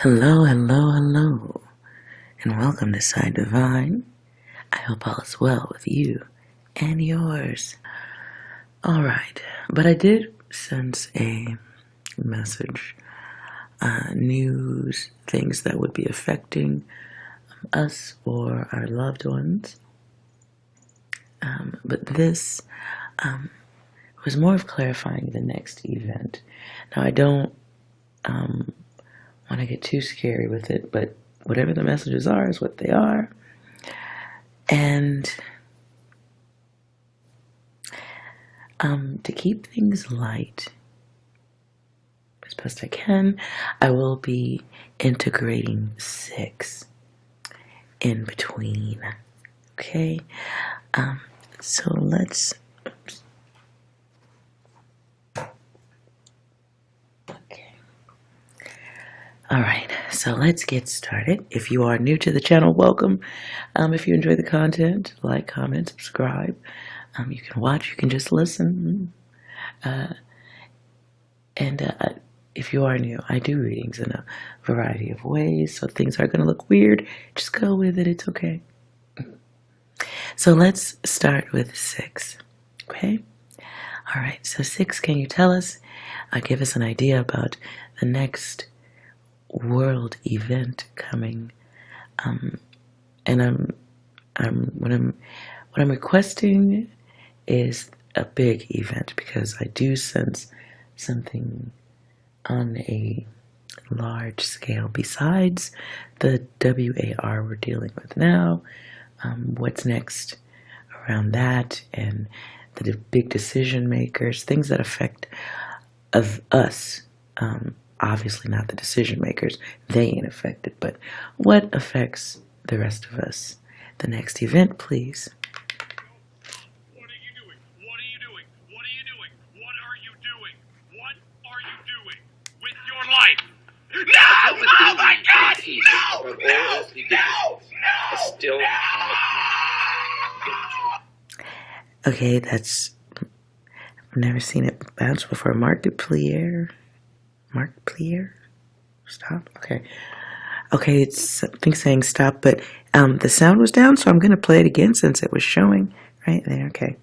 Hello, hello, hello, and welcome to Side Divine. I hope all is well with you and yours. Alright, but I did sense a message, news, things that would be affecting us or our loved ones. But this was more of clarifying the next event. Now, I don't want to get too scary with it, but whatever the messages are is what they are. And to keep things light as best I can, I will be integrating 6 in between. Okay? So let's... Alright, so let's get started. If you are new to the channel, welcome. If you enjoy the content, like, comment, subscribe. You can watch, you can just listen. If you are new, I do readings in a variety of ways, so things are going to look weird. Just go with it, it's okay. So let's start with 6, okay? Alright, so 6, can you tell us, give us an idea about the next world event coming, and what I'm requesting is a big event, because I do sense something on a large scale besides the WAR we're dealing with now. What's next around that, and the big decision makers, things that affect of us. Obviously not the decision makers, they ain't affected, but what affects the rest of us? The next event, please. What are you doing? What are you doing? What are you doing? What are you doing? What are you doing with your life? No! Oh my God! No! No! No! No! Okay, that's... I've never seen it bounce before. Markiplier? Stop? Okay. Okay, it's something saying stop, but the sound was down, so I'm going to play it again since it was showing right there. Okay.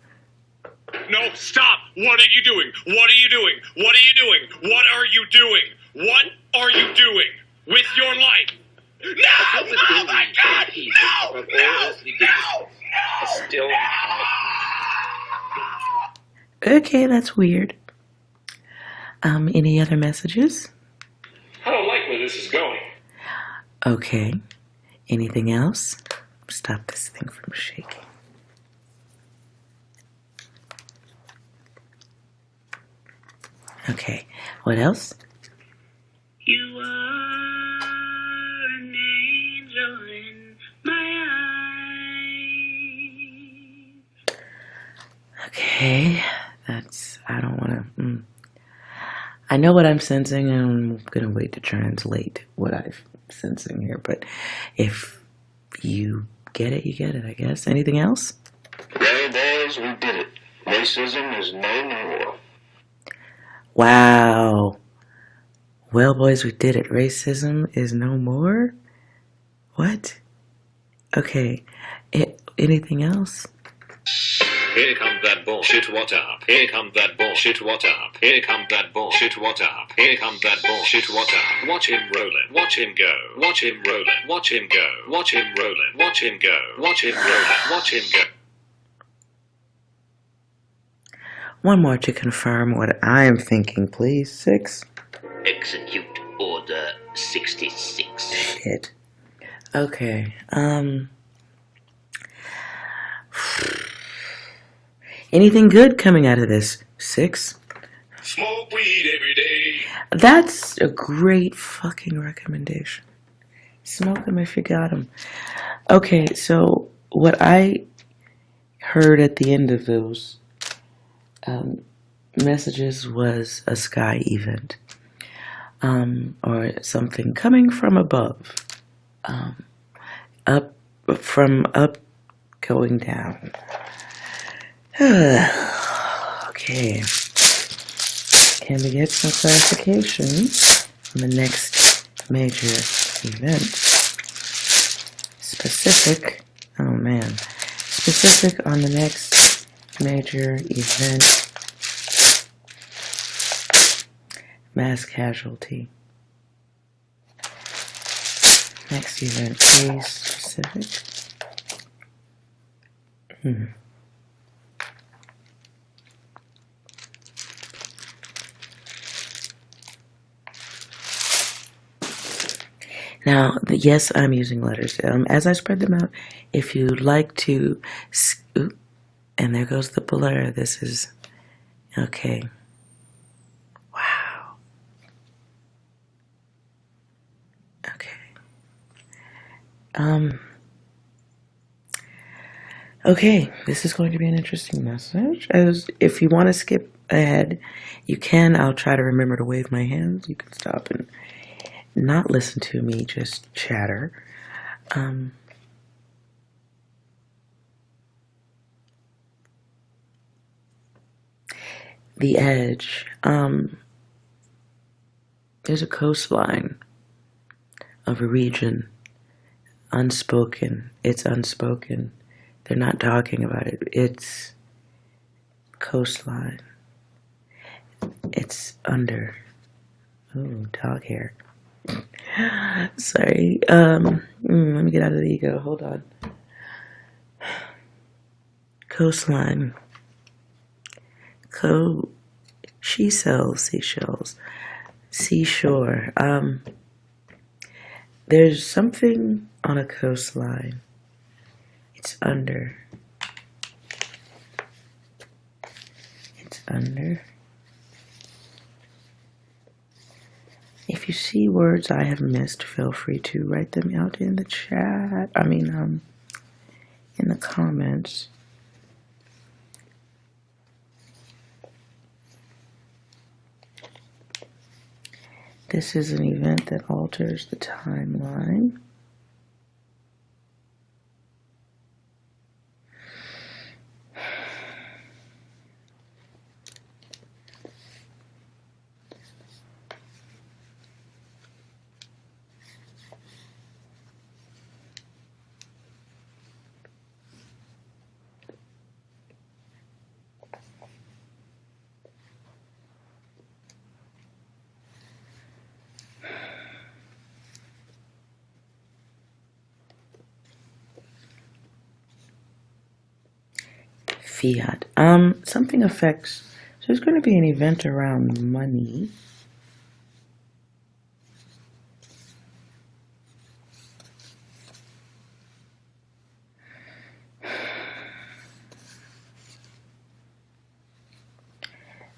No, stop! What are you doing? What are you doing? What are you doing? What are you doing? What are you doing with your life? No! Oh my God! No! No! No! No! Okay, that's weird. Any other messages? I don't like where this is going. Okay. Anything else? Stop this thing from shaking. Okay. What else? You are an angel in my eyes. Okay. That's... I don't want to... I know what I'm sensing, and I'm going to wait to translate what I'm sensing here, but if you get it, you get it, I guess. Anything else? Well, boys, we did it. Racism is no more. Wow. Well, boys, we did it. Racism is no more? What? Okay. Anything else? Here comes that bullshit, what up? Here comes that bullshit, what up? Here comes that bullshit, what up? Here comes that bullshit, what up? Watch him rollin', watch him go, watch him rollin', watch him go, watch him rollin', watch him go, watch him rollin', watch him go. One more to confirm what I'm thinking, please. 6. Execute Order 66. Shit. Okay. Anything good coming out of this? 6. Smoke weed every day. That's a great fucking recommendation. Smoke them if you got them. Okay, so what I heard at the end of those messages was a sky event, or something coming from above, up going down. Okay. Can we get some clarification on the next major event. Specific, oh man, specific on the next major event. Mass casualty. Next event, please, specific. Now, yes, I'm using letters. As I spread them out, if you'd like to, oop, and there goes the blur. This is, okay. Wow. Okay. Okay, this is going to be an interesting message. If you want to skip ahead, you can. I'll try to remember to wave my hands. You can stop and not listen to me just chatter. The edge. There's a coastline of a region. Unspoken. It's unspoken. They're not talking about it. It's coastline. It's under. Ooh, dog hair. Sorry. Let me get out of the ego. Hold on. Coastline. She sells seashells. Seashore. There's something on a coastline. It's under. It's under. If you see words I have missed, feel free to write them out in the chat. In the comments. This is an event that alters the timeline. Fiat. Something affects. So there's going to be an event around money.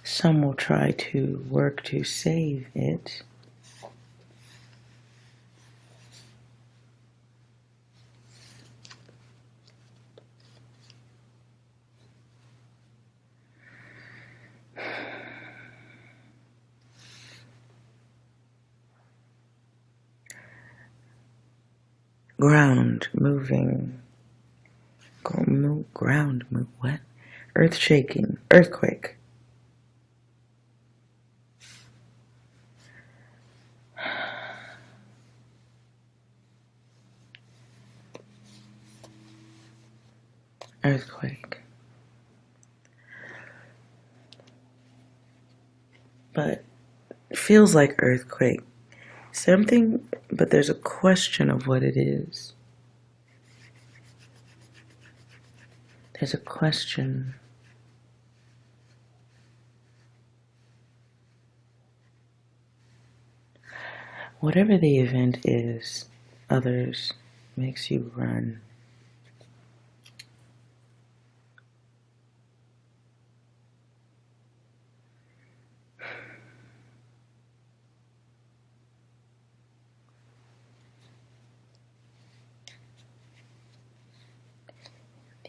Some will try to work to save it. Ground moving. Ground move. What? Earth shaking. Earthquake. Earthquake. But it feels like earthquake. Something, but there's a question of what it is. There's a question. Whatever the event is, others makes you run.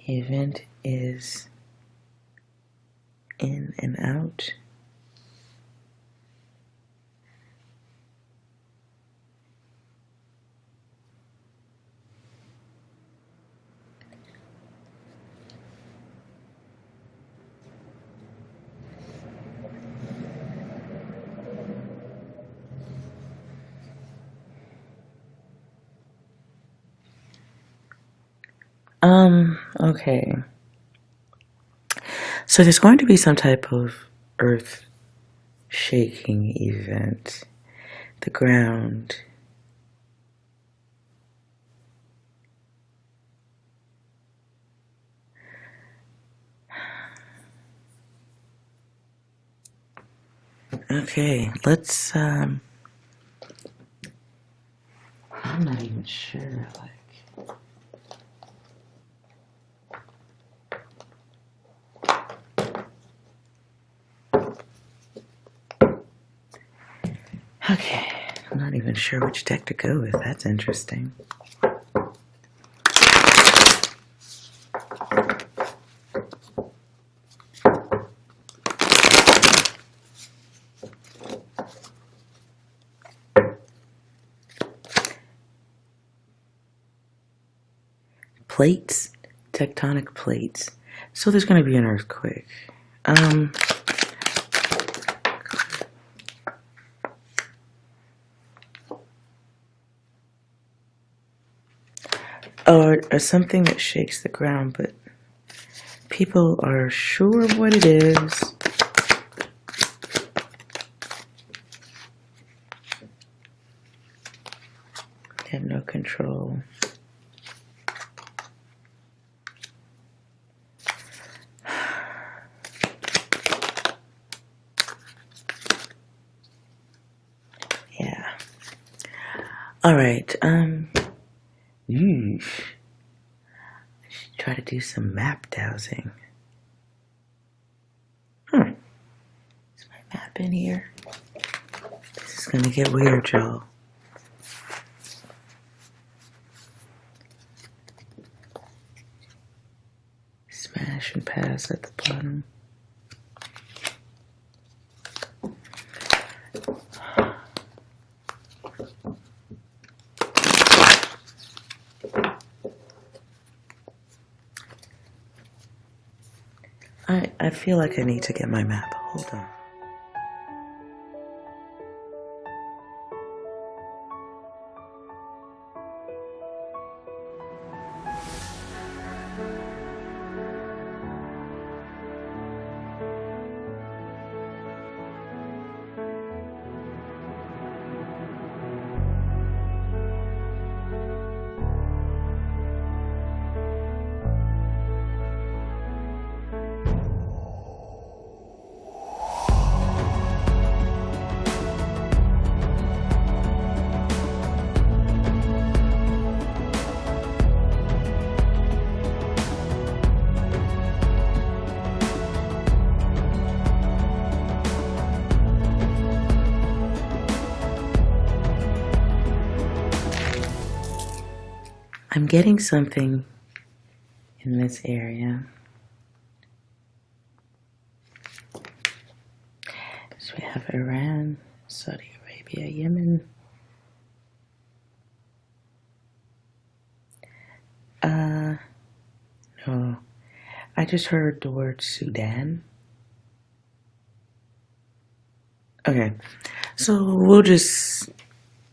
The event is in and out. Okay. So there's going to be some type of earth shaking event. The ground. Okay, let's, I'm not even sure, like, okay, I'm not even sure which deck to go with. That's interesting. Plates, tectonic plates. So there's going to be an earthquake. Or something that shakes the ground, but people are sure of what it is. They have no control. Yeah. All right. I should try to do some map dowsing. Is my map in here? This is gonna get weird, y'all. Smash and pass at the bottom. I feel like I need to get my map. Hold on. I'm getting something in this area. So we have Iran, Saudi Arabia, Yemen. No. I just heard the word Sudan. Okay. So we'll just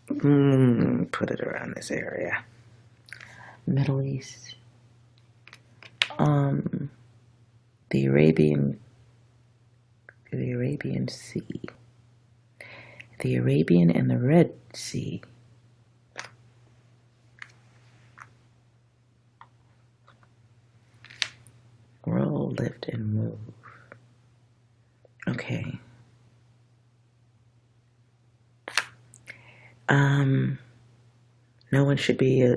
put it around this area. Middle East. The Arabian Sea. The Arabian and the Red Sea. Roll, lift, and move. Okay. No one should be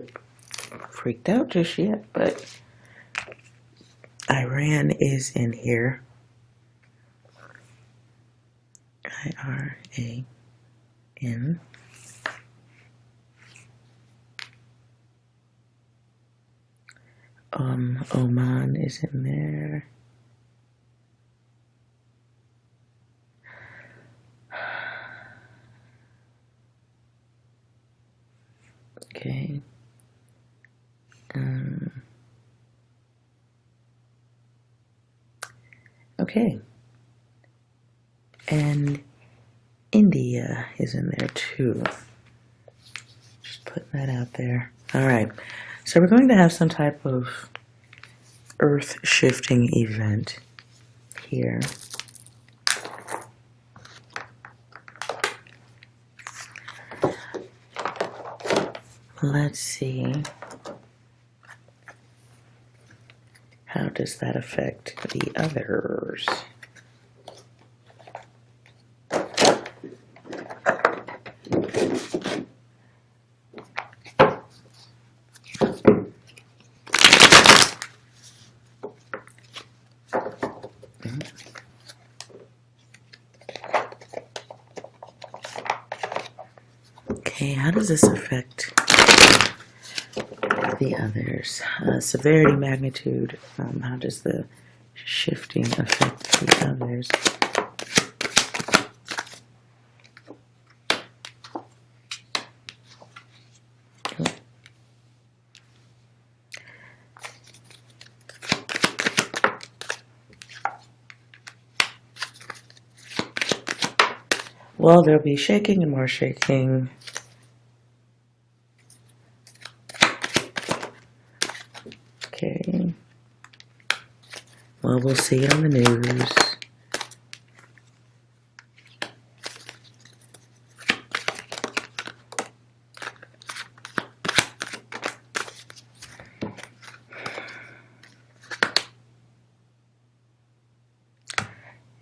freaked out just yet, but Iran is in here. IRAN. Oman is in there. Okay. Okay. And India is in there too. Just putting that out there. All right. So we're going to have some type of earth-shifting event here. Let's see. How does that affect the others? Okay, how does this affect the others? Severity, magnitude. How does the shifting affect the others? Well, there'll be shaking and more shaking. Okay. Well, we'll see it on the news.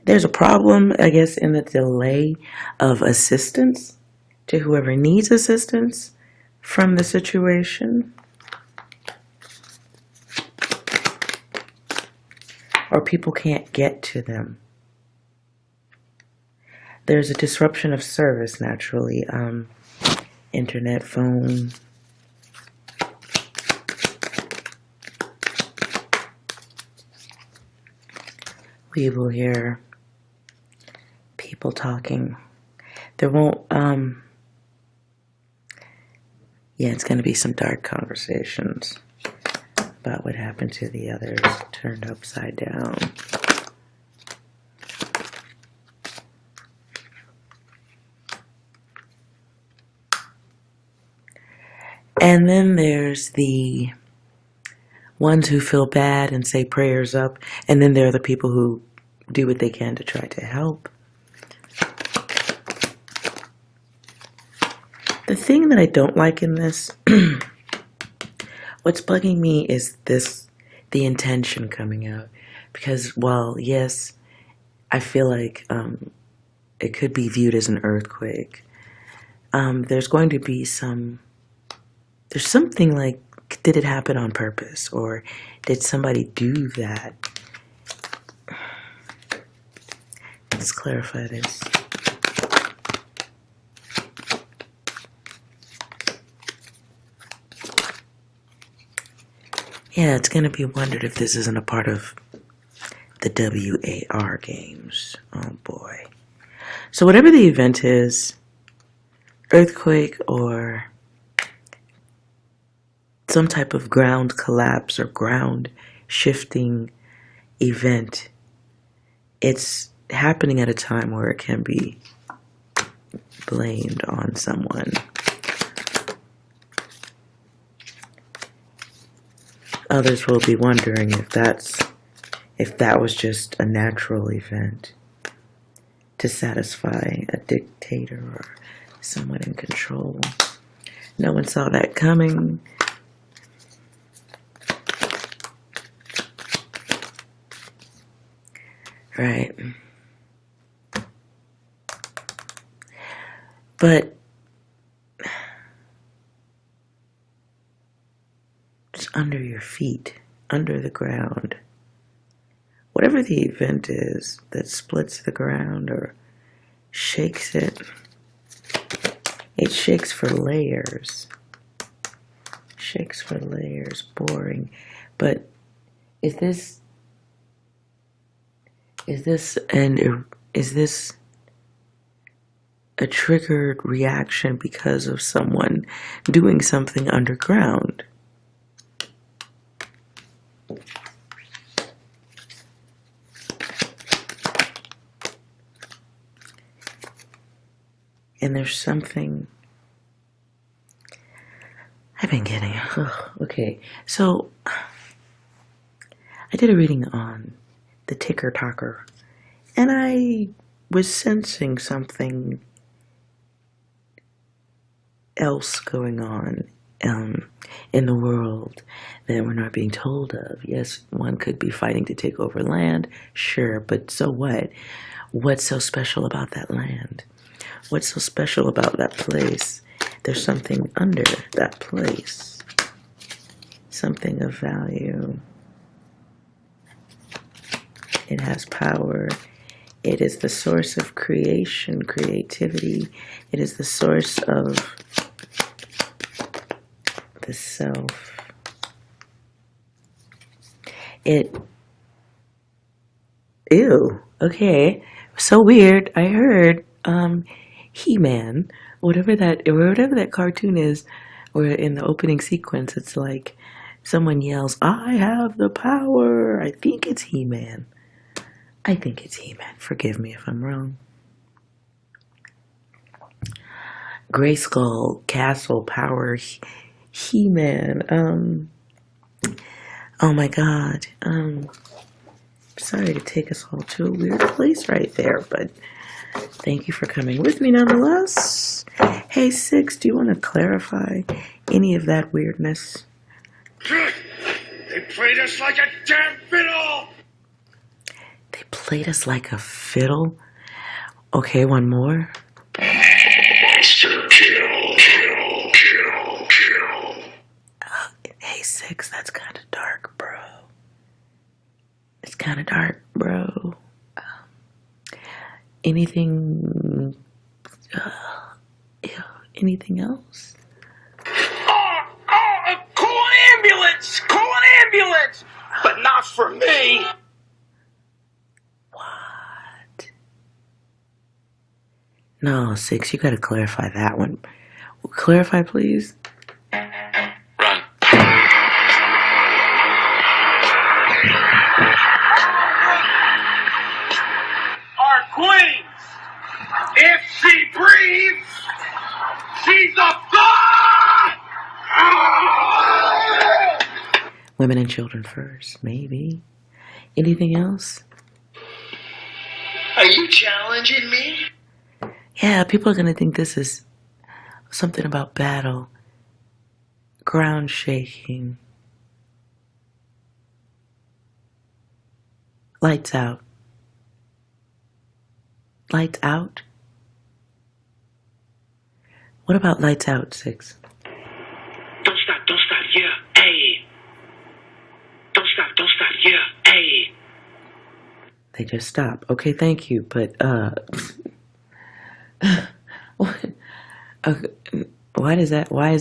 There's a problem, I guess, in the delay of assistance to whoever needs assistance from the situation. Or people can't get to them. There's a disruption of service, naturally. Internet, phone. We will hear people talking. There won't, yeah, it's going to be some dark conversations about what happened to the others turned upside down. And then there's the ones who feel bad and say prayers up, and then there are the people who do what they can to try to help. The thing that I don't like in this, what's bugging me is the intention coming out. Because while, yes, I feel like it could be viewed as an earthquake, there's going to be there's something like, did it happen on purpose? Or did somebody do that? Let's clarify this. Yeah, it's going to be wondered if this isn't a part of the WAR games. Oh boy. So whatever the event is, earthquake or some type of ground collapse or ground shifting event, it's happening at a time where it can be blamed on someone. Others will be wondering if that was just a natural event to satisfy a dictator or someone in control. No one saw that coming. Right. But it's under your feet, under the ground. Whatever the event is that splits the ground or shakes it, it shakes for layers. Shakes for layers, boring. But is this a triggered reaction because of someone doing something underground? And there's something I've been getting. Okay, so I did a reading on the ticker talker, and I was sensing something else going on in the world that we're not being told of. Yes, one could be fighting to take over land, sure, but so what? What's so special about that land? What's so special about that place? There's something under that place, something of value. It has power. It is the source of creation, creativity. It is the source of the self. Ew, okay. So weird. I heard, He-Man, whatever that cartoon is, or in the opening sequence, it's like someone yells, "I have the power." I think it's He-Man. Forgive me if I'm wrong. Grayskull, Castle, Power, He-Man. Oh my God. Sorry to take us all to a weird place right there, but thank you for coming with me nonetheless. Hey, Six, do you want to clarify any of that weirdness? They played us like a damn fiddle! They played us like a fiddle? Okay, one more. Monster kill, kill, kill, kill. Hey, Six, that's kind of dark, bro. It's kind of dark, bro. Anything... anything else? Call an ambulance! Call an ambulance! But not for me! What? No, Six, you gotta clarify that one. Clarify, please. Run. Our queen! If she breathes, she's a god! Women and children first, maybe. Anything else? Are you challenging me? Yeah, people are gonna think this is something about battle, ground shaking, lights out. Lights out? What about lights out, Six? Don't stop, yeah, hey. Don't stop, yeah, hey. They just stop. Okay, thank you, but why does that? Why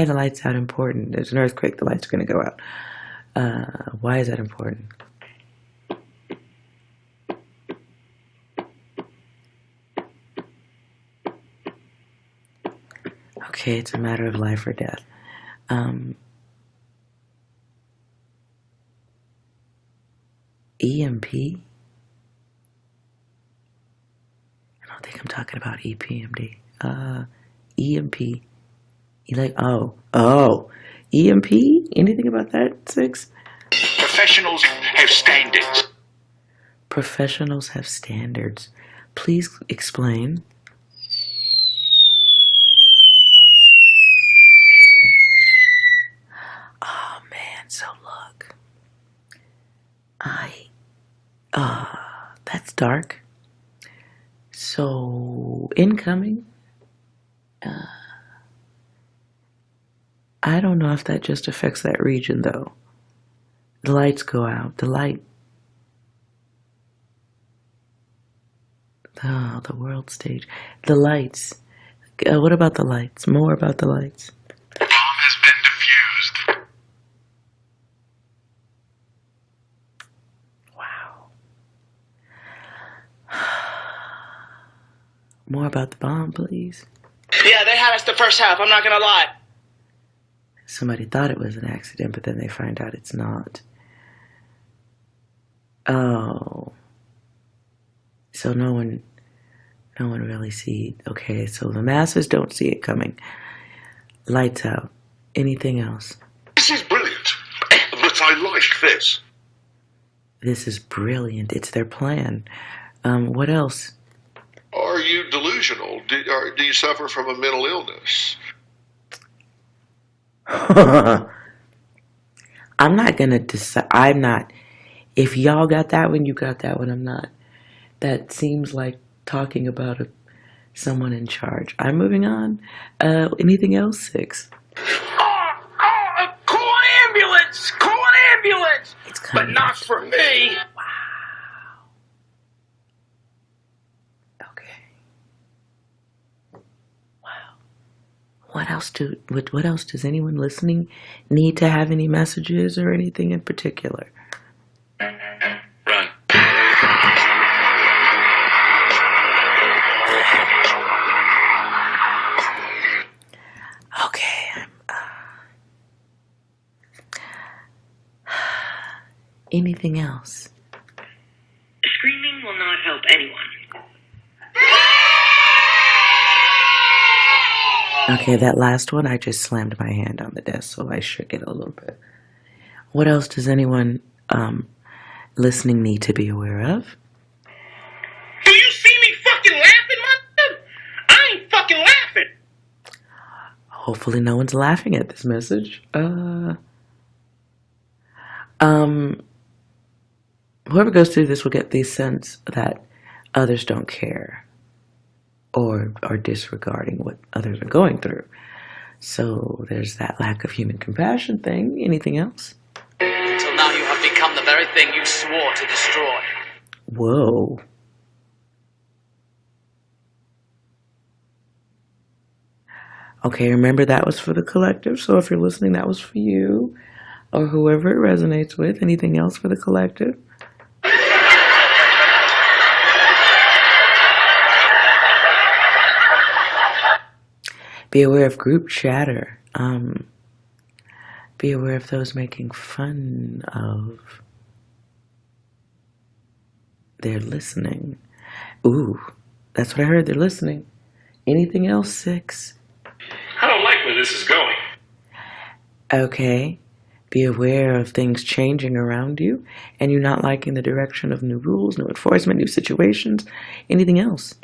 are the lights out important? There's an earthquake. The lights are gonna go out. Why is that important? Okay, it's a matter of life or death. EMP? I don't think I'm talking about EPMD. EMP. EMP? Anything about that, Six? Professionals have standards. Professionals have standards. Please explain. Oh man, so look. That's dark. So, incoming. I don't know if that just affects that region though. The lights go out. The world stage. The lights. What about the lights? More about the lights. Bomb has been defused. Wow. More about the bomb, please. Yeah, they had us the first half, I'm not gonna lie. Somebody thought it was an accident, but then they find out it's not. Oh. So no one really see. Okay, so the masses don't see it coming. Lights out. Anything else? This is brilliant, but I like this. This is brilliant. It's their plan. What else? Are you delusional? Do you suffer from a mental illness? I'm not gonna decide. I'm not. If y'all got that one, you got that one. I'm not. That seems like talking about someone in charge. I'm moving on. Anything else, 6? Call an ambulance! Call an ambulance! It's kind But of not for me! okay. Wow. What else does anyone listening need to have any messages or anything in particular? Run. Okay. Anything else? Screaming will not help anyone. Okay, that last one, I just slammed my hand on the desk, so I shook it a little bit. What else does anyone listening need to be aware of? Do you see me fucking laughing, mother? I ain't fucking laughing! Hopefully no one's laughing at this message. Whoever goes through this will get the sense that others don't care or are disregarding what others are going through. So there's that lack of human compassion thing. Anything else? Until now you have become the very thing you swore to destroy. Whoa. Okay, remember that was for the collective. So if you're listening, that was for you or whoever it resonates with. Anything else for the collective? Be aware of group chatter. Be aware of those making fun of their listening. Ooh, that's what I heard. They're listening. Anything else, 6? I don't like where this is going. Okay. Be aware of things changing around you and you not liking the direction of new rules, new enforcement, new situations. Anything else?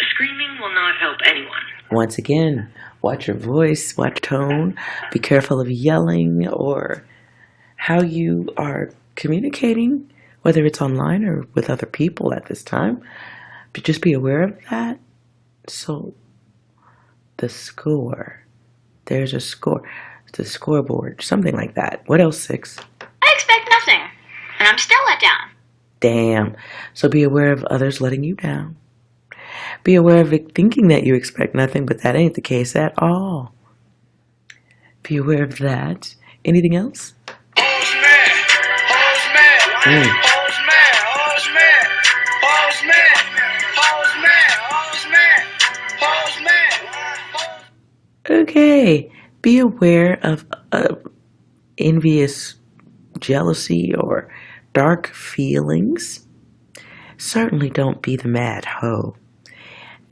Screaming will not help anyone. Once again, watch your voice, watch tone. Be careful of yelling or how you are communicating, whether it's online or with other people at this time. But just be aware of that. So, the score. There's a score. The scoreboard. Something like that. What else, 6? I expect nothing, and I'm still let down. Damn. So be aware of others letting you down. Be aware of it thinking that you expect nothing, but that ain't the case at all. Be aware of that. Anything else? Who's mad? Who's mad? Who's mad? Who's mad? Who's mad? Who's mad? Who's mad? Who's mad? Okay. Be aware of envious jealousy or dark feelings. Certainly don't be the mad hoe.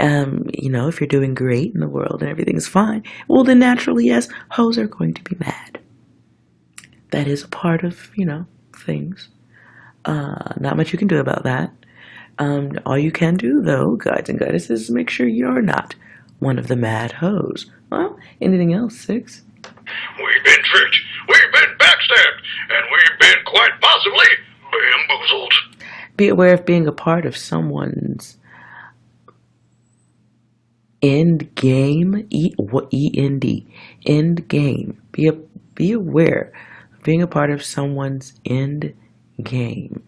If you're doing great in the world and everything's fine, well, then naturally, yes, hoes are going to be mad. That is a part of, things. Not much you can do about that. All you can do, though, guides and goddesses, is make sure you're not one of the mad hoes. Well, anything else, 6? We've been tricked, we've been backstabbed, and we've been quite possibly bamboozled. Be aware of being a part of someone's end game. E-N-D. End game. Be aware of being a part of someone's end game.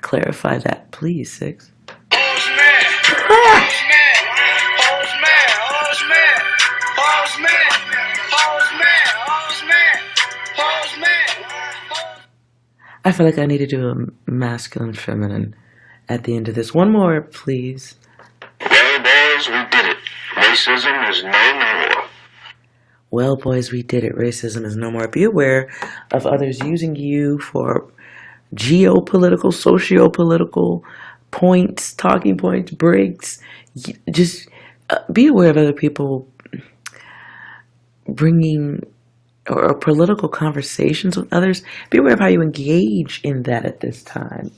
Clarify that, please, 6. Who's mad? Who's mad? Who's mad? Who's mad? Who's mad? Who's mad? Who's mad? Who's mad? I feel like I need to do a masculine, feminine at the end of this. One more, please. Well, boys, we did it. Racism is no more. Well, boys, we did it. Racism is no more. Be aware of others using you for geopolitical, socio-political points, talking points, breaks. Just be aware of other people bringing or political conversations with others. Be aware of how you engage in that at this time.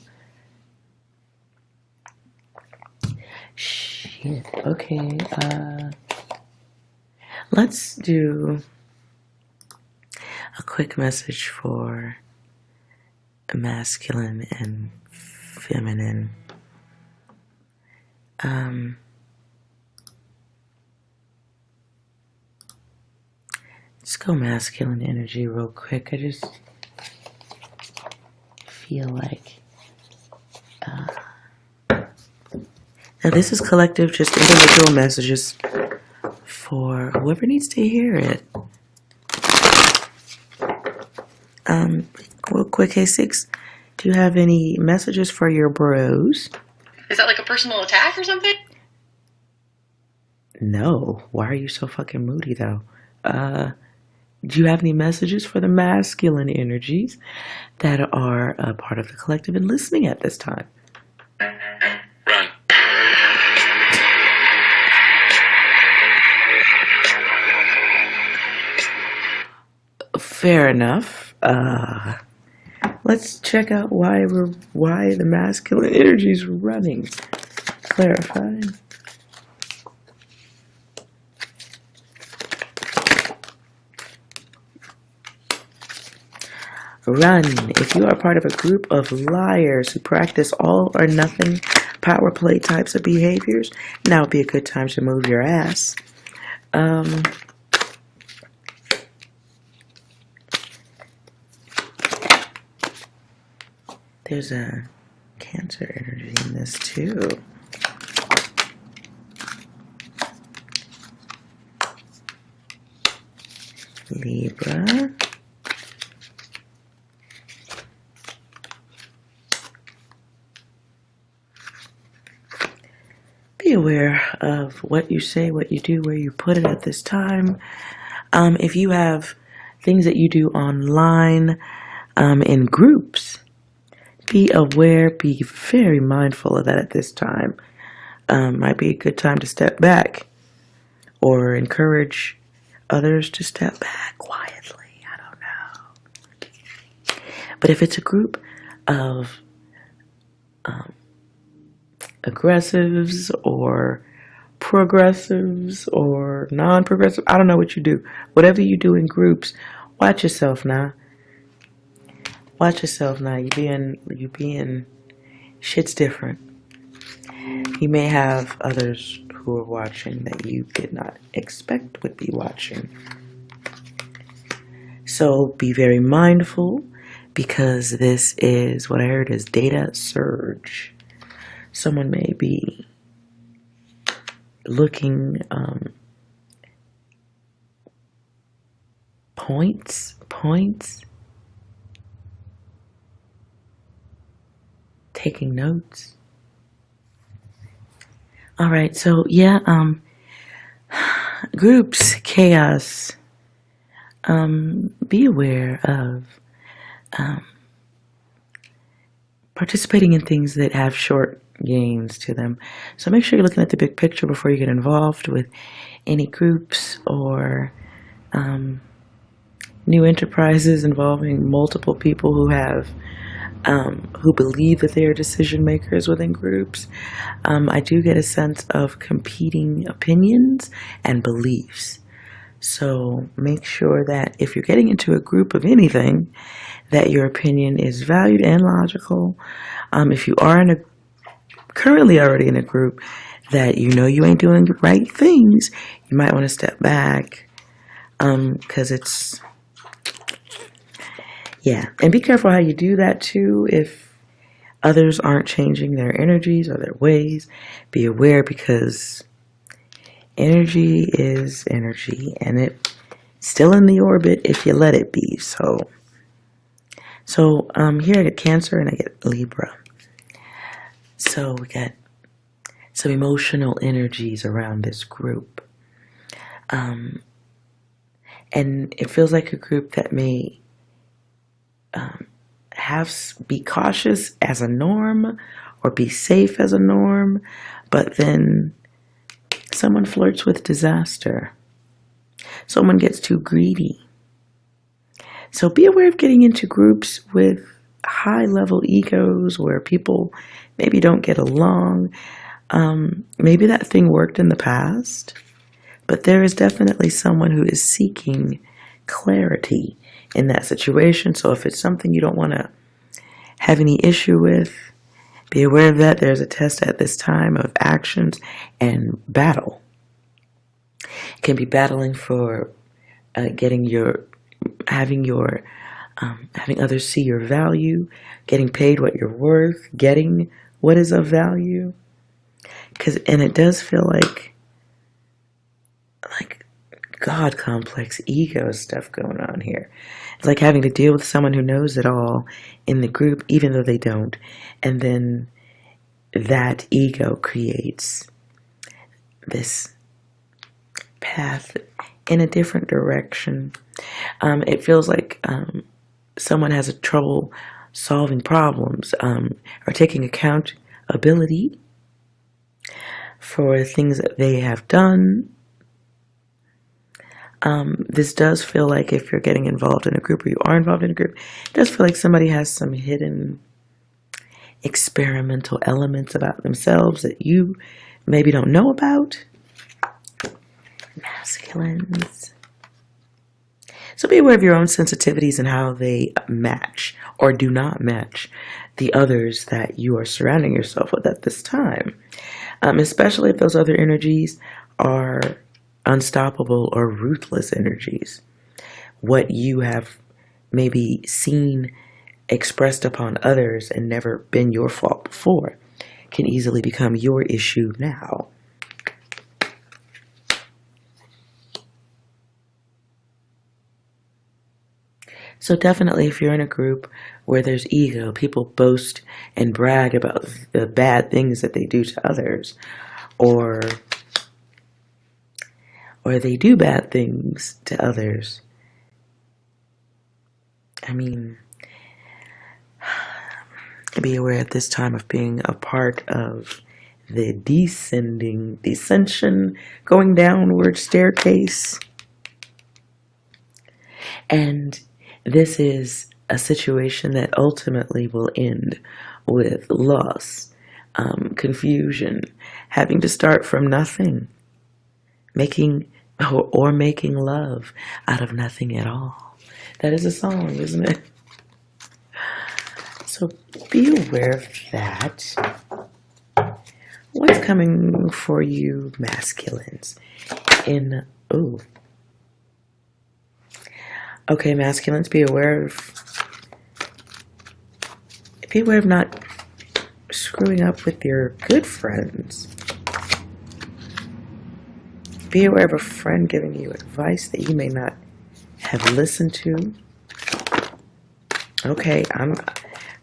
Shit. Okay. Let's do a quick message for masculine and feminine. Let's go masculine energy real quick. I just feel like now this is collective, just individual messages for whoever needs to hear it. Real quick, hey Six, do you have any messages for your bros? Is that like a personal attack or something? No. Why are you so fucking moody though? Do you have any messages for the masculine energies that are a part of the collective and listening at this time? Run. Fair enough. Let's check out why the masculine energy is running. Clarify. Run. If you are part of a group of liars who practice all or nothing power play types of behaviors, now would be a good time to move your ass. There's a Cancer energy in this too. Libra. Be aware of what you say, what you do, where you put it at this time. If you have things that you do online in groups, be aware, be very mindful of that at this time. Might be a good time to step back or encourage others to step back quietly. I don't know. But if it's a group of aggressives or progressives or non-progressive, I don't know what you do. Whatever you do in groups, watch yourself now. Watch yourself now. You being shit's different. You may have others who are watching that you did not expect would be watching. So be very mindful, because this is what I heard is data surge. Someone may be looking points. Taking notes. All right, so yeah, groups, chaos. Be aware of participating in things that have short gains to them. So make sure you're looking at the big picture before you get involved with any groups or new enterprises involving multiple people who have who believe that they are decision makers within groups. I do get a sense of competing opinions and beliefs. So make sure that if you're getting into a group of anything, that your opinion is valued and logical. If you are currently already in a group that you know you ain't doing the right things, you might want to step back, because it's, yeah. And be careful how you do that too. If others aren't changing their energies or their ways, be aware, because energy is energy, and it's still in the orbit if you let it be. So here I get Cancer and I get Libra. So we got some emotional energies around this group. And it feels like a group that may be cautious as a norm or be safe as a norm, but then someone flirts with disaster. Someone gets too greedy. So be aware of getting into groups with high-level egos where people maybe don't get along. Maybe that thing worked in the past, but there is definitely someone who is seeking clarity in that situation. So if it's something you don't want to have any issue with, be aware of that. There's a test at this time of actions and battle. It can be battling for having others see your value, getting paid what you're worth, getting what is of value. And it does feel like God complex ego stuff going on here. It's like having to deal with someone who knows it all in the group, even though they don't. And then that ego creates this path in a different direction. It feels like someone has a trouble solving problems or taking accountability for things that they have done. This does feel like if you're getting involved in a group or you are involved in a group, it does feel like somebody has some hidden experimental elements about themselves that you maybe don't know about. Masculines. So be aware of your own sensitivities and how they match or do not match the others that you are surrounding yourself with at this time. Especially if those other energies are unstoppable or ruthless energies. What you have maybe seen expressed upon others and never been your fault before can easily become your issue now. So definitely if you're in a group where there's ego, people boast and brag about the bad things that they do to others, or they do bad things to others. I mean, be aware at this time of being a part of the descension, going downward staircase. And this is a situation that ultimately will end with loss, confusion, having to start from nothing, making love out of nothing at all. That is a song, isn't it? So be aware of that. What's coming for you, masculines? Okay, masculines, be aware of not screwing up with your good friends. Be aware of a friend giving you advice that you may not have listened to. Okay, I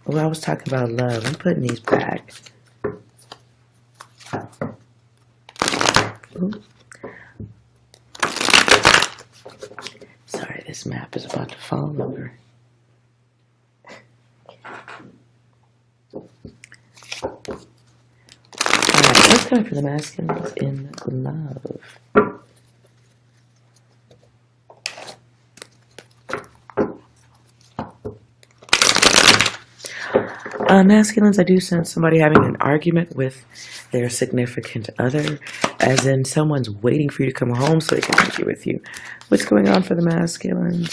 was talking about love. I'm putting these back. Ooh. Sorry, this map is about to fall over. Alright, what's coming for the masculines in love? Masculines, I do sense somebody having an argument with their significant other, as in someone's waiting for you to come home so they can argue with you. What's going on for the masculines?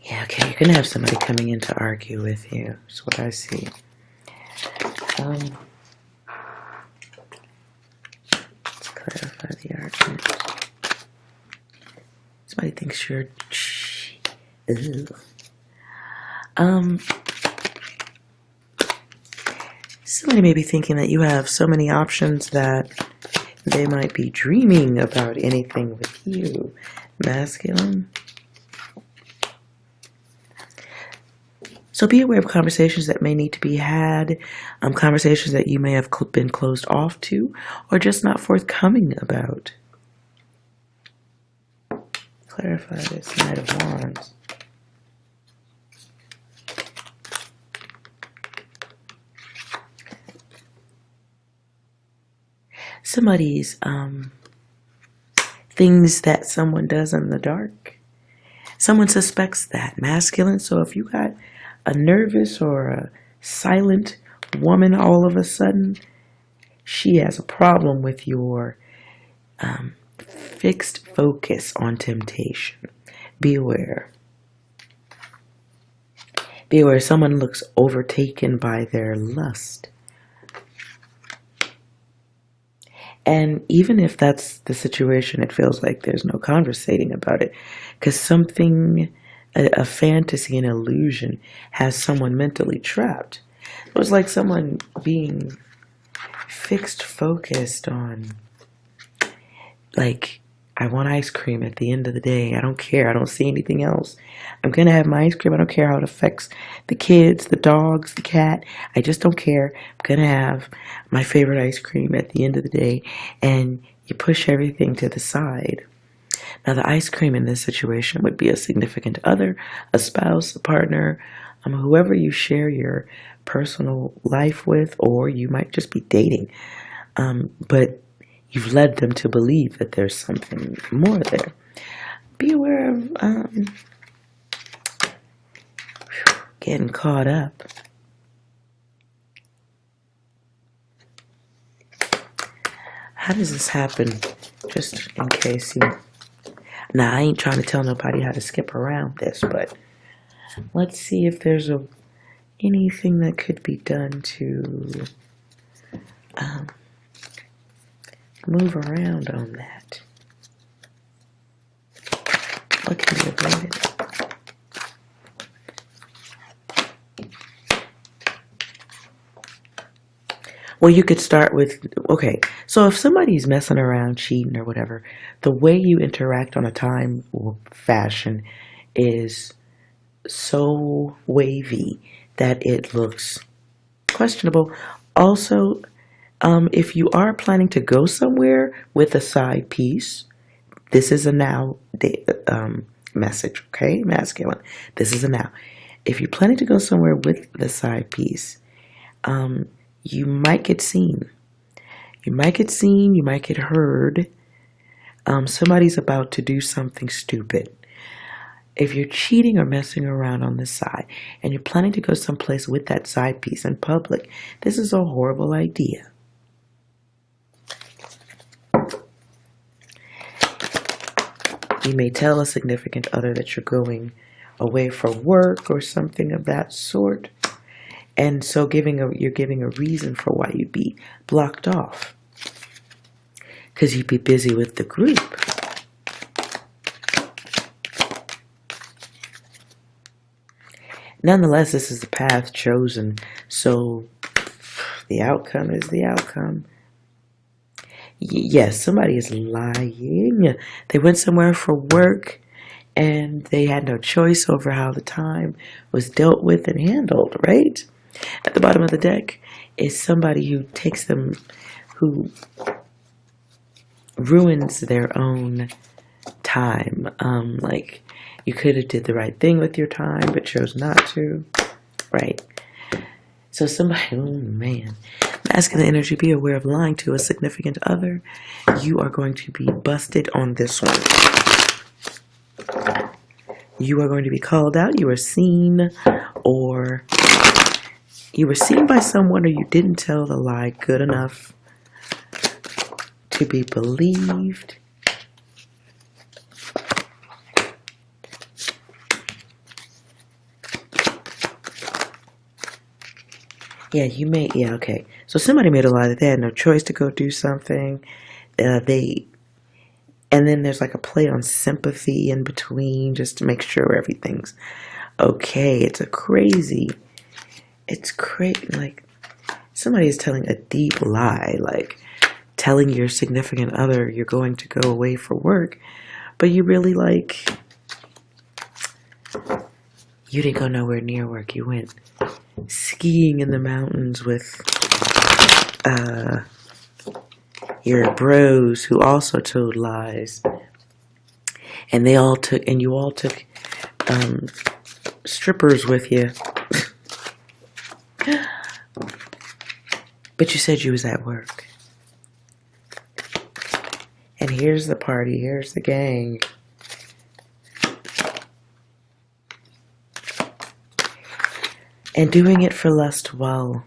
Yeah, okay, you're going to have somebody coming in to argue with you. That's what I see. Let's clarify the argument. Somebody thinks you're... Ew. Somebody may be thinking that you have so many options that they might be dreaming about anything with you, masculine. So be aware of conversations that may need to be had, conversations that you may have been closed off to, or just not forthcoming about. Clarify this, Knight of Wands. somebody's things that someone does in the dark. Someone suspects that masculine. So if you got a nervous or a silent woman all of a sudden, she has a problem with your fixed focus on temptation. Be aware. Be aware someone looks overtaken by their lust. And even if that's the situation, it feels like there's no conversating about it. Because something, a fantasy, an illusion, has someone mentally trapped. It was like someone being fixed, focused on, like, I want ice cream at the end of the day. I don't care. I don't see anything else. I'm going to have my ice cream. I don't care how it affects the kids, the dogs, the cat. I just don't care. I'm going to have my favorite ice cream at the end of the day. And you push everything to the side. Now, the ice cream in this situation would be a significant other, a spouse, a partner, whoever you share your personal life with, or you might just be dating. But you've led them to believe that there's something more there. Be aware of getting caught up. How does this happen? Just in case you... Now, I ain't trying to tell nobody how to skip around this, but let's see if there's anything that could be done to move around on that. What can be avoided? Well, you could start with, okay, so if somebody's messing around, cheating or whatever, the way you interact on a time or fashion is so wavy that it looks questionable. Also, if you are planning to go somewhere with a side piece, this is a now message, okay? Masculine. This is a now. If you're planning to go somewhere with the side piece, you might get seen. You might get seen. You might get heard. Somebody's about to do something stupid. If you're cheating or messing around on the side and you're planning to go someplace with that side piece in public, this is a horrible idea. You may tell a significant other that you're going away for work or something of that sort. And so you're giving a reason for why you'd be blocked off. Because you'd be busy with the group. Nonetheless, this is the path chosen. So the outcome is the outcome. Yes, somebody is lying. They went somewhere for work and they had no choice over how the time was dealt with and handled, right? At the bottom of the deck is somebody who takes them, who ruins their own time. Like, you could have did the right thing with your time, but chose not to. Right. So somebody, oh man. Masculine energy, be aware of lying to a significant other. You are going to be busted on this one. You are going to be called out. You are seen, or you were seen by someone, or you didn't tell the lie good enough to be believed. Yeah, okay. So somebody made a lie that they had no choice to go do something. And then there's like a play on sympathy in between just to make sure everything's okay. It's crazy, like somebody is telling a deep lie, like telling your significant other you're going to go away for work, but you really you didn't go nowhere near work. You went skiing in the mountains with your bros who also told lies, and you all took strippers with you. But you said you was at work. And here's the party. Here's the gang. And doing it for lust while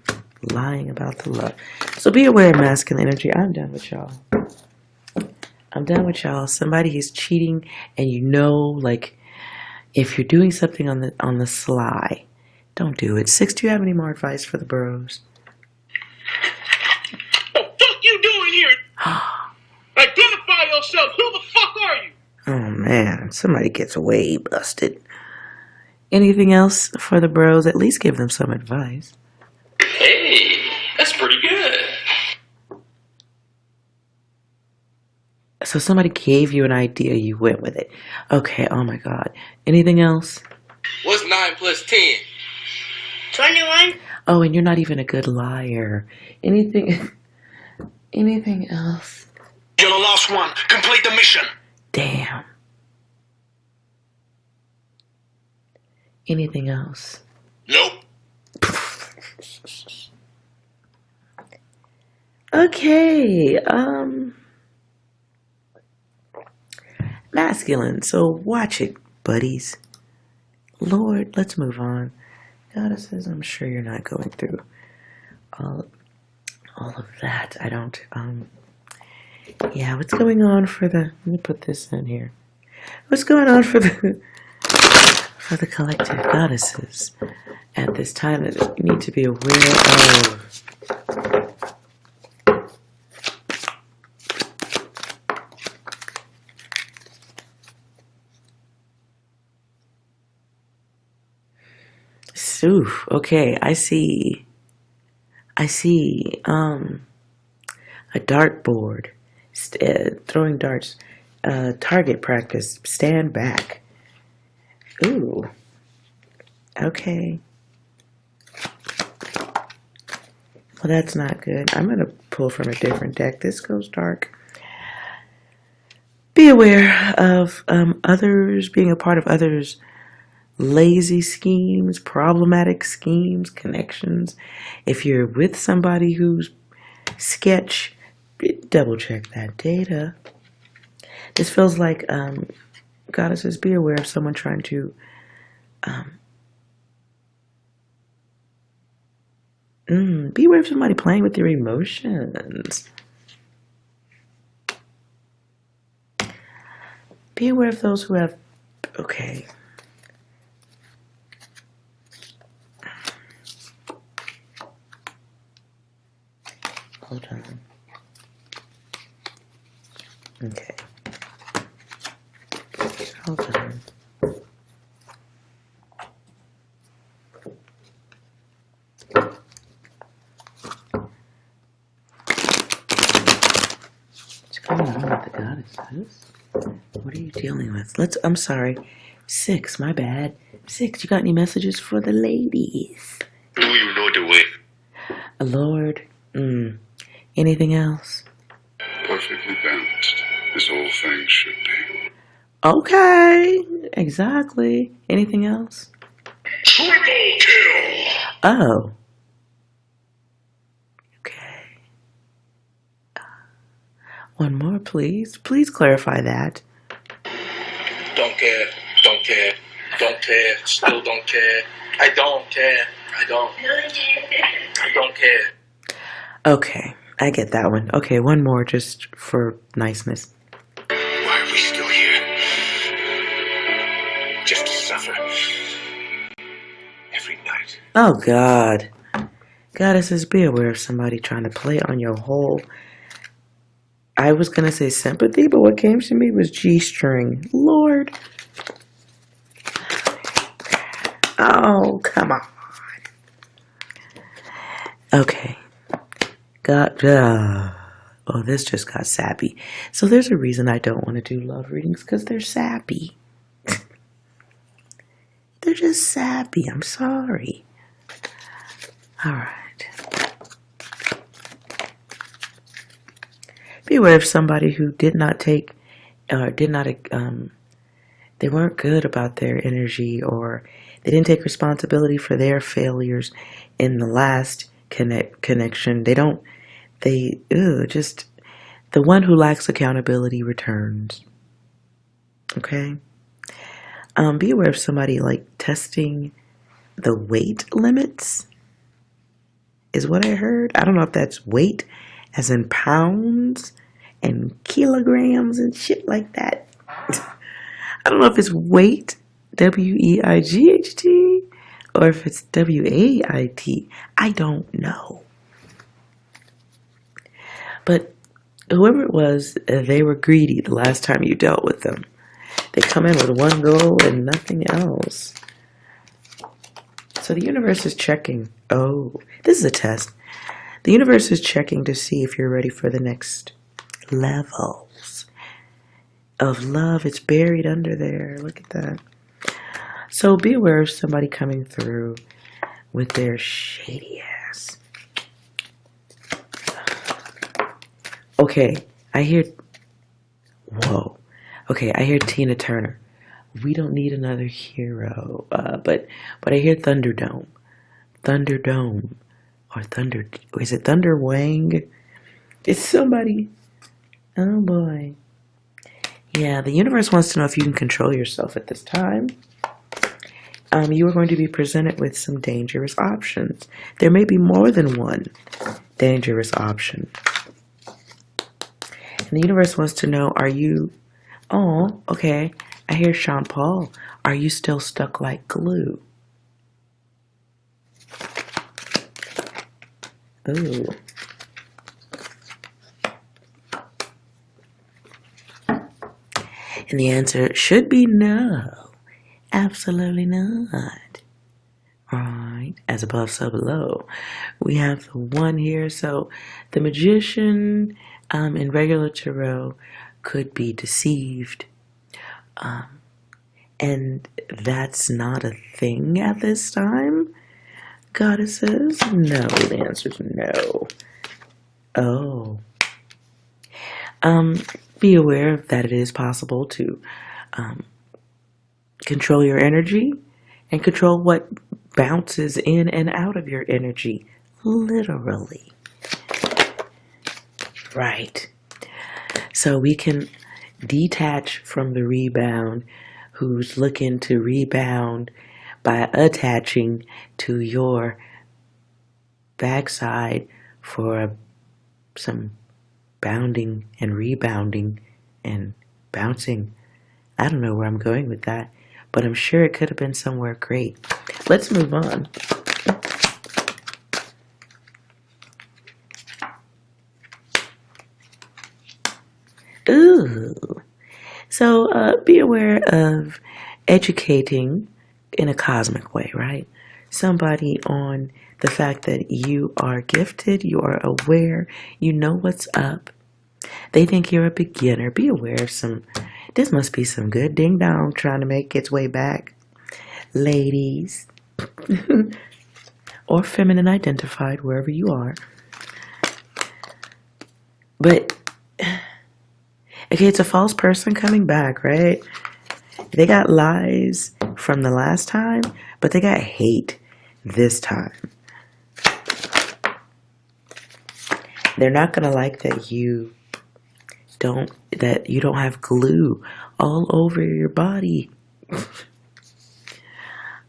lying about the love. So be aware of masculine energy. I'm done with y'all. I'm done with y'all. Somebody is cheating, and you know, like, if you're doing something on the sly, don't do it. 6, do you have any more advice for the bros? The fuck you doing here? Identify yourself. Who the fuck are you? Oh man, somebody gets way busted. Anything else for the bros? At least give them some advice. Hey, that's pretty good. So somebody gave you an idea, you went with it. Okay, oh my god. Anything else? What's 9 plus 10? 21? Oh, and you're not even a good liar. Anything else? You're the last one. Complete the mission. Damn. Anything else? Nope. Okay, masculine, so watch it, buddies. Lord, let's move on. Goddesses, I'm sure you're not going through all of that. I don't, yeah, what's going on for the, let me put this in here. What's going on for the collective goddesses at this time that you need to be aware of? Oof, okay, I see, a dartboard, throwing darts, target practice, stand back. Ooh, okay. Well, that's not good. I'm going to pull from a different deck. This goes dark. Be aware of others, being a part of others' lazy schemes, problematic schemes, connections. If you're with somebody who's sketch, double check that data. This feels like goddesses, be aware of someone trying to be aware of somebody playing with your emotions. Be aware of those who have, okay. Hold on. Okay. Hold on. What's going on with the goddesses? What are you dealing with? I'm sorry. 6, my bad. 6, you got any messages for the ladies? Do you know the way? Lord, anything else? Perfectly balanced, as all things should be. Okay, exactly. Anything else? Triple kill! Oh. Okay. One more, please. Please clarify that. Don't care. Don't care. Don't care. Still don't care. I don't care. I don't care. Okay, I get that one. Okay, one more just for niceness. Why are we still here? Just to suffer. Every night. Oh, God. Goddesses, be aware of somebody trying to play on your whole... I was going to say sympathy, but what came to me was G-string. Lord. Oh, come on. Okay. Oh, this just got sappy. So there's a reason I don't want to do love readings, because they're sappy. They're just sappy. I'm sorry. All right. Beware of somebody who did not take, or they weren't good about their energy, or they didn't take responsibility for their failures in the last connection. The one who lacks accountability returns. Okay? Be aware of somebody like testing the weight limits, is what I heard. I don't know if that's weight as in pounds and kilograms and shit like that. I don't know if it's weight, W-E-I-G-H-T, or if it's W-A-I-T. I don't know. But whoever it was, they were greedy the last time you dealt with them. They come in with one goal and nothing else. So the universe is checking. Oh, this is a test. The universe is checking to see if you're ready for the next levels of love. It's buried under there. Look at that. So be aware of somebody coming through with their shady ass. Okay, I hear... Whoa. Okay, I hear Tina Turner. We don't need another hero. But I hear Thunderdome. Thunderdome. Or Thunder... Is it Thunder Wang? It's somebody... Oh boy. Yeah, the universe wants to know if you can control yourself at this time. You are going to be presented with some dangerous options. There may be more than one dangerous option. And the universe wants to know, are you... Oh, okay. I hear Sean Paul. Are you still stuck like glue? Ooh. And the answer should be no. Absolutely not. Alright, as above, so below. We have the one here. So the magician in regular tarot could be deceived. And that's not a thing at this time, goddesses? No, the answer is no. Oh. Be aware that it is possible to control your energy and control what bounces in and out of your energy, literally. Right. So we can detach from the rebound who's looking to rebound by attaching to your backside for some bounding and rebounding and bouncing. I don't know where I'm going with that, but I'm sure it could have been somewhere great. Let's move on. Ooh. So be aware of educating in a cosmic way, right? Somebody on the fact that you are gifted, you are aware, you know what's up. They think you're a beginner. Be aware of some, this must be some good ding dong trying to make its way back. Ladies. Or feminine identified, wherever you are. But, okay, it's a false person coming back, right? They got lies from the last time, but they got hate this time. They're not gonna like that you don't have glue all over your body.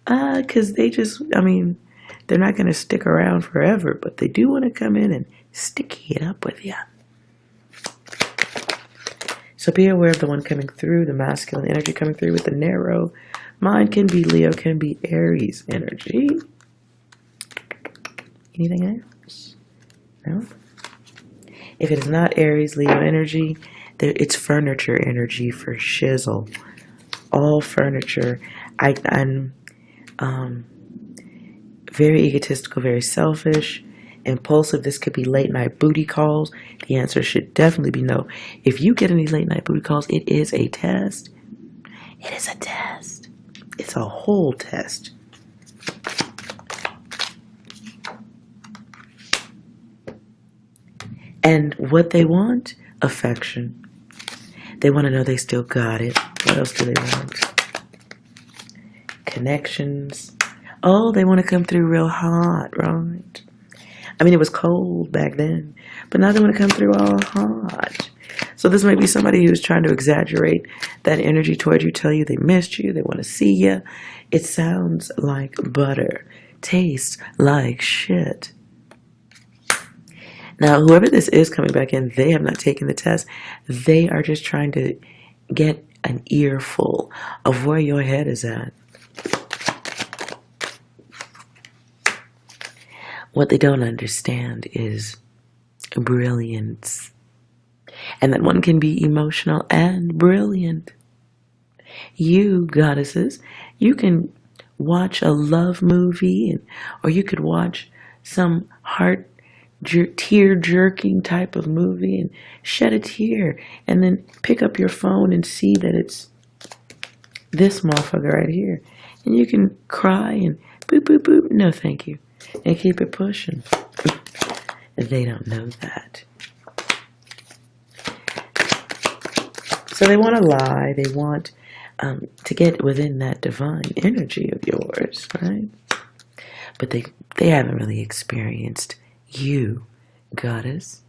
'Cause they just, I mean, they're not gonna stick around forever, but they do want to come in and sticky it up with you. So be aware of the one coming through, the masculine energy coming through with the narrow. Mine can be Leo, can be Aries energy. Anything else? No? If it is not Aries, Leo energy, it's furniture energy for shizzle. All furniture. I'm very egotistical, very selfish, impulsive. This could be late night booty calls. The answer should definitely be no. If you get any late night booty calls, it is a test. It is a test. It's a whole test. And what they want? Affection. They want to know they still got it. What else do they want? Connections. Oh, they want to come through real hot, right? I mean, it was cold back then, but now they want to come through all hot. So this might be somebody who's trying to exaggerate that energy toward you, tell you they missed you, they want to see you. It sounds like butter, tastes like shit. Now, whoever this is coming back in, they have not taken the test. They are just trying to get an earful of where your head is at. What they don't understand is brilliance. And that one can be emotional and brilliant. You, goddesses, you can watch a love movie, or you could watch some tear-jerking type of movie and shed a tear, and then pick up your phone and see that it's this motherfucker right here. And you can cry and boop, boop, boop, no thank you, and keep it pushing. They don't know that. So they want to lie. They want to get within that divine energy of yours, right? But they haven't really experienced you, goddess.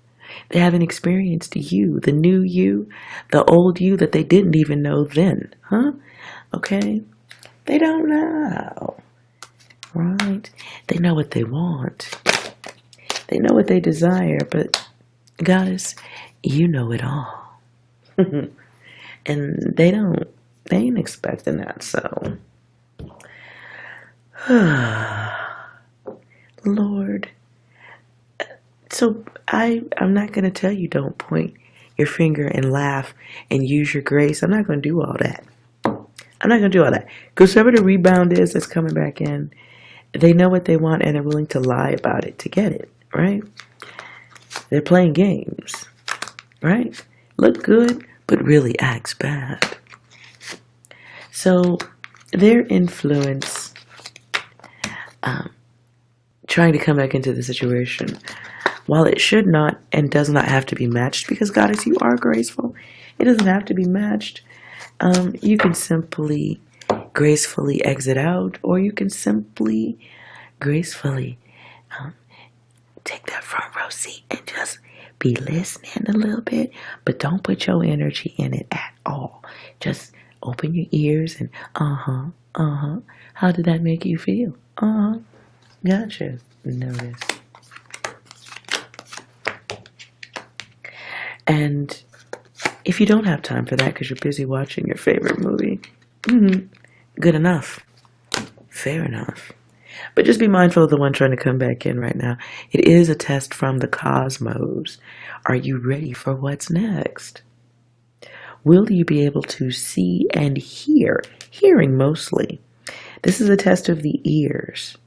They haven't experienced you, the new you, the old you that they didn't even know then, huh? Okay? They don't know, right? They know what they want. They know what they desire, but goddess, you know it all. And they ain't expecting that, so. Lord. So I'm not going to tell you don't point your finger and laugh and use your grace. I'm not going to do all that. I'm not going to do all that. Because whoever the rebound is that's coming back in, they know what they want and they're willing to lie about it to get it, right? They're playing games, right? Look good, but really acts bad. So their influence, trying to come back into the situation, while it should not and does not have to be matched, because goddess, you are graceful. It doesn't have to be matched. You can simply gracefully exit out, or you can simply gracefully take that front row seat and just be listening a little bit, but don't put your energy in it at all. Just open your ears and how did that make you feel? Gotcha. Notice. And if you don't have time for that because you're busy watching your favorite movie, good enough. Fair enough. But just be mindful of the one trying to come back in right now. It is a test from the cosmos. Are you ready for what's next? Will you be able to see and hear? Hearing mostly. This is a test of the ears.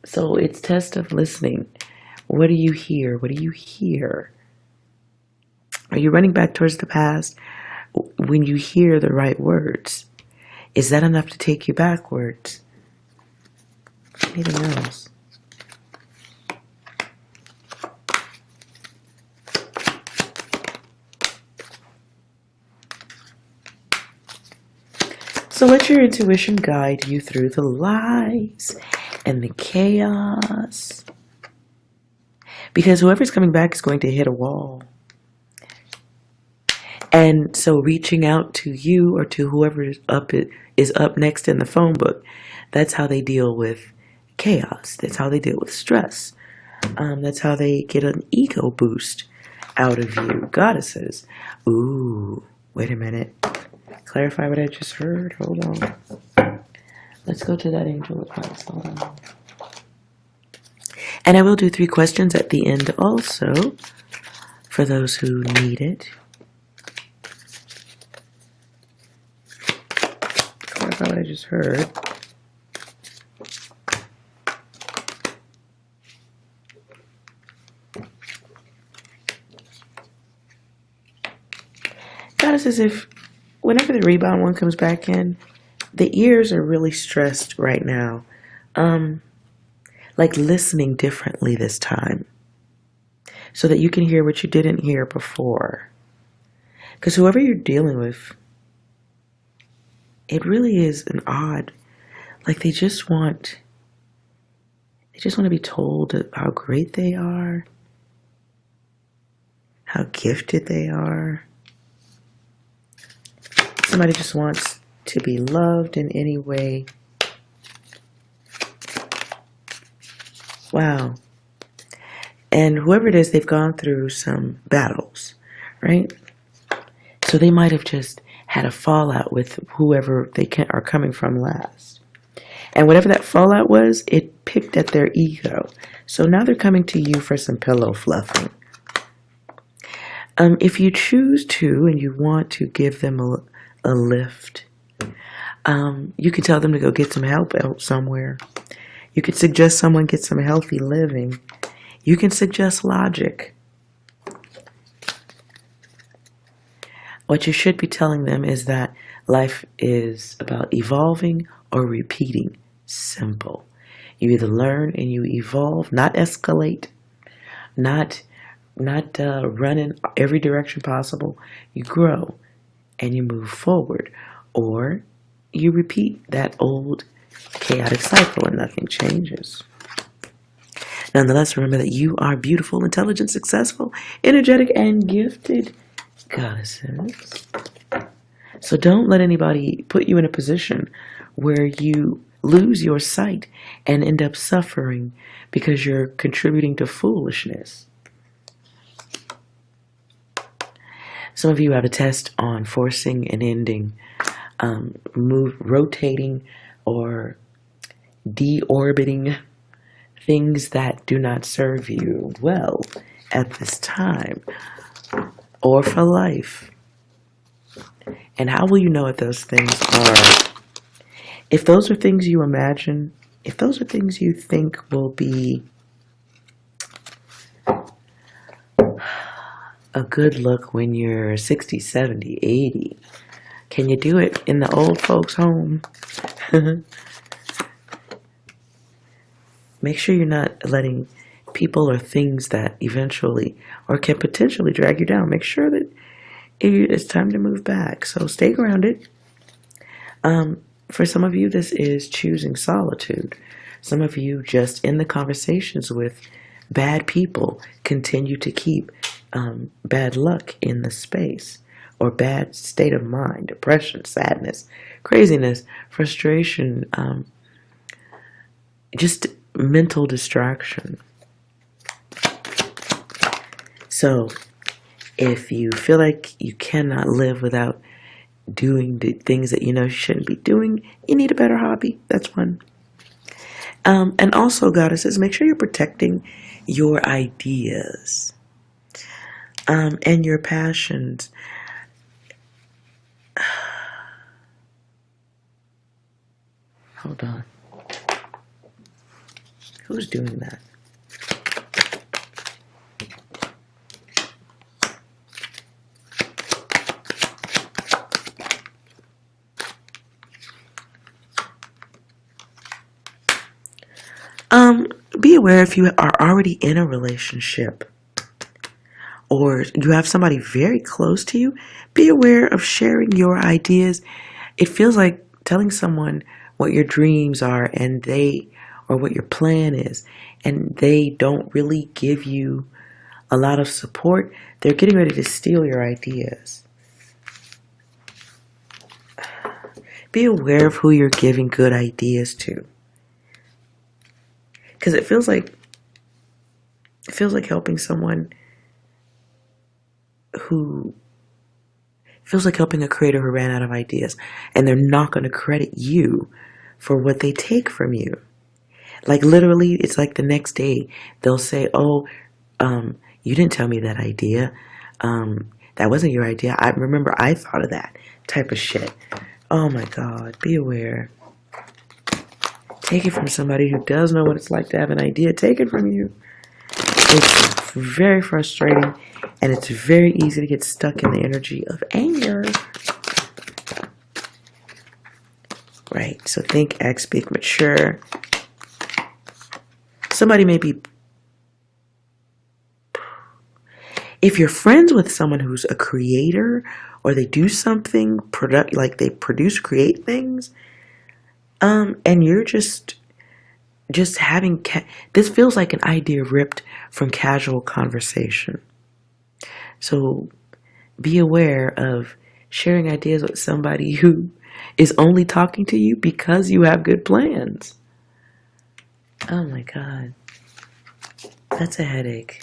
So it's test of listening. What do you hear? What do you hear? Are you running back towards the past when you hear the right words? Is that enough to take you backwards? Anything else? So let your intuition guide you through the lies and the chaos. Because whoever's coming back is going to hit a wall. And so reaching out to you or to whoever is up next in the phone book, that's how they deal with chaos. That's how they deal with stress. That's how they get an ego boost out of you. Goddesses. Ooh, wait a minute. Clarify what I just heard. Hold on. Let's go to that angel advice. Hold on. And I will do 3 questions at the end also for those who need it. Clarify what I just heard. Goddess, as if whenever the rebound one comes back in, the ears are really stressed right now. Like listening differently this time. So that you can hear what you didn't hear before. Because whoever you're dealing with, it really is an odd, like they just want They just want to be told how great they are, how gifted they are. Somebody just wants to be loved in any way. Wow. And whoever it is, they've gone through some battles, right? So they might have just had a fallout with whoever they are coming from last. And whatever that fallout was, it picked at their ego. So now they're coming to you for some pillow fluffing. If you choose to and you want to give them a lift, you can tell them to go get some help somewhere. You could suggest someone get some healthy living. You can suggest logic. What you should be telling them is that life is about evolving or repeating. Simple. You either learn and you evolve, not escalate, not run in every direction possible. You grow and you move forward, or you repeat that old chaotic cycle and nothing changes. Nonetheless, remember that you are beautiful, intelligent, successful, energetic, and gifted goddesses. So don't let anybody put you in a position where you lose your sight and end up suffering because you're contributing to foolishness. Some of you have a test on forcing and ending, rotating or deorbiting things that do not serve you well at this time or for life. And how will you know what those things are? If those are things you imagine, if those are things you think will be a good look when you're 60, 70, 80, can you do it in the old folks' home? Make sure you're not letting people or things that eventually or can potentially drag you down. Make sure that it's time to move back. So stay grounded. For some of you, this is choosing solitude. Some of you, just in the conversations with bad people, continue to keep bad luck in the space, or bad state of mind, depression, sadness, craziness, frustration, just mental distraction. So if you feel like you cannot live without doing the things that you know you shouldn't be doing, you need a better hobby. That's one. And also, goddesses, make sure you're protecting your ideas and your passions. Hold on. Who's doing that? Be aware if you are already in a relationship or you have somebody very close to you, be aware of sharing your ideas. It feels like telling someone what your dreams are or what your plan is, and they don't really give you a lot of support. They're getting ready to steal your ideas. Be aware of who you're giving good ideas to. Because it feels like helping someone who feels like helping a creator who ran out of ideas, and they're not going to credit you for what they take from you. Like literally, it's like the next day they'll say, "Oh, you didn't tell me that idea. That wasn't your idea. I remember I thought of that," type of shit. Oh my God, be aware. Take it from somebody who does know what it's like to have an idea. Take it from you. It's very frustrating, and it's very easy to get stuck in the energy of anger. Right, so think, act, speak, mature. Somebody may be... If you're friends with someone who's a creator, or they do something, like they create things, and you're just just having this feels like an idea ripped from casual conversation. So be aware of sharing ideas with somebody who is only talking to you because you have good plans. Oh my God. That's a headache.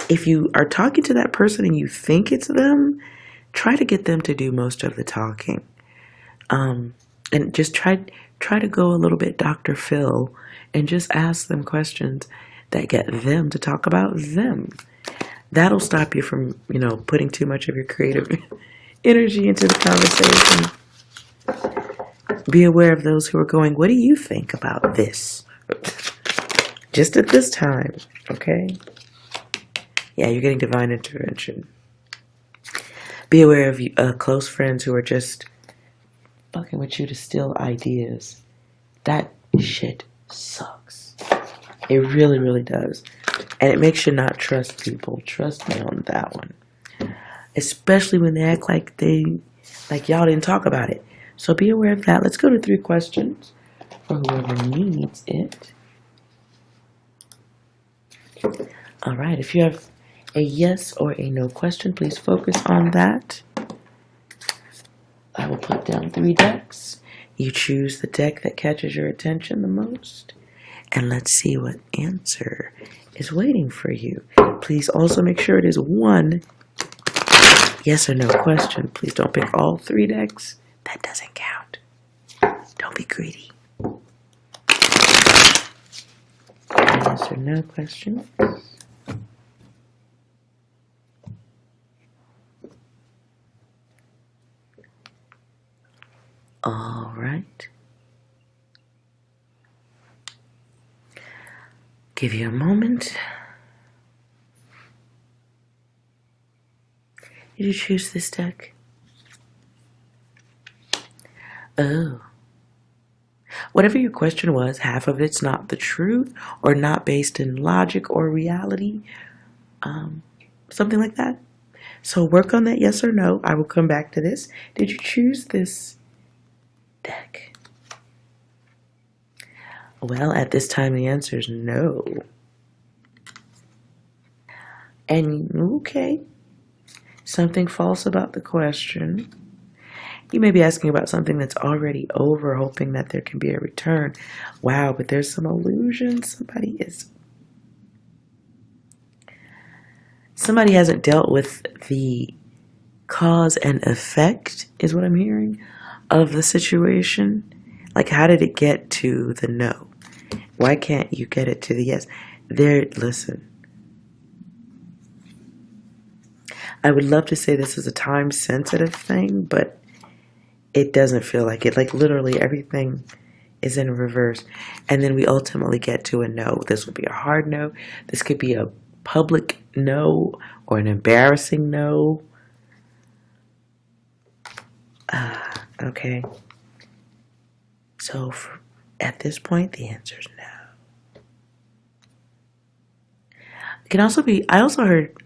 If you are talking to that person and you think it's them, try to get them to do most of the talking. And just try to go a little bit Dr. Phil and just ask them questions that get them to talk about them. That'll stop you from, putting too much of your creative energy into the conversation. Be aware of those who are going, what do you think about this? Just at this time, okay? Yeah, you're getting divine intervention. Be aware of close friends who are just fucking with you to steal ideas. That shit sucks. It really, really does. And it makes you not trust people. Trust me on that one. Especially when they act like y'all didn't talk about it. So be aware of that. Let's go to 3 questions for whoever needs it. All right, if you have a yes or a no question, please focus on that. I will put down 3 decks. You choose the deck that catches your attention the most. And let's see what answer is waiting for you. Please also make sure it is 1 yes or no question. Please don't pick all 3 decks. That doesn't count. Don't be greedy. Yes or no question. All right. Give you a moment. Did you choose this deck? Oh. Whatever your question was, half of it's not the truth or not based in logic or reality. Something like that. So work on that yes or no. I will come back to this. Did you choose this deck? Well, at this time, the answer is no. And okay, something false about the question. You may be asking about something that's already over, hoping that there can be a return. Wow, but there's some illusion. Somebody hasn't dealt with the cause and effect, is what I'm hearing, of the situation. Like, how did it get to the no? Why can't you get it to the yes? Listen. I would love to say this is a time-sensitive thing, but it doesn't feel like it. Like, literally everything is in reverse. And then we ultimately get to a no. This would be a hard no. This could be a public no or an embarrassing no. Okay. So at this point, the answer is no. It can also be, I also heard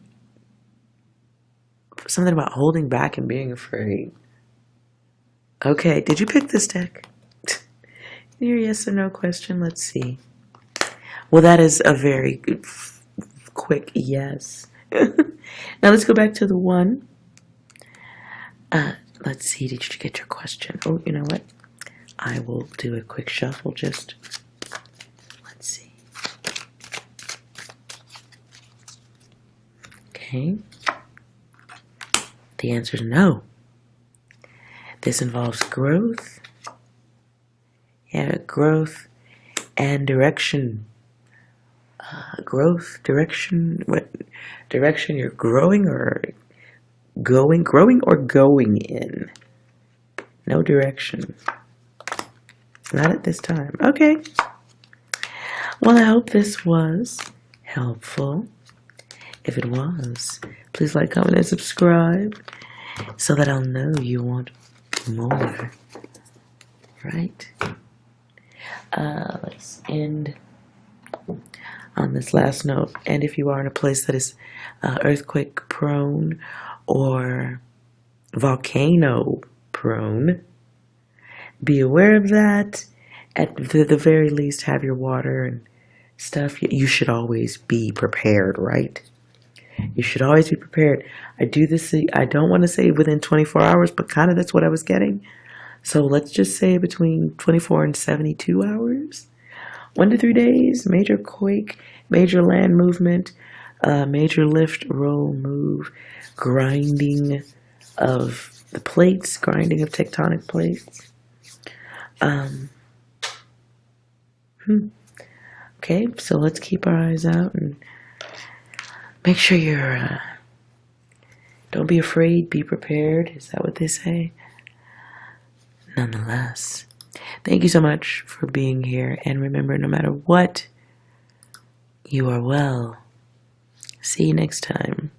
something about holding back and being afraid. Okay, did you pick this deck? Your yes or no question, let's see. Well, that is a very good, quick yes. Now let's go back to the 1. Let's see, did you get your question? Oh, you know what? I will do a quick shuffle, let's see. Okay. The answer is no. This involves growth. Yeah, growth and direction. Direction, what direction you're growing or growing or going in. No direction. Not at this time. Okay. Well, I hope this was helpful. If it was, please like, comment, and subscribe so that I'll know you want more. Right? Let's end on this last note. And if you are in a place that is earthquake prone or volcano prone. Be aware of that. At the very least, have your water and stuff. You should always be prepared, right? You should always be prepared. I do this, I don't want to say within 24 hours, but kind of that's what I was getting. So let's just say between 24 and 72 hours. 1 to 3 days, major quake, major land movement, major lift, roll, move, grinding of the plates, grinding of tectonic plates. Okay, so let's keep our eyes out and make sure you're, don't be afraid, be prepared. Is that what they say? Nonetheless, thank you so much for being here. And remember, no matter what, you are well. See you next time.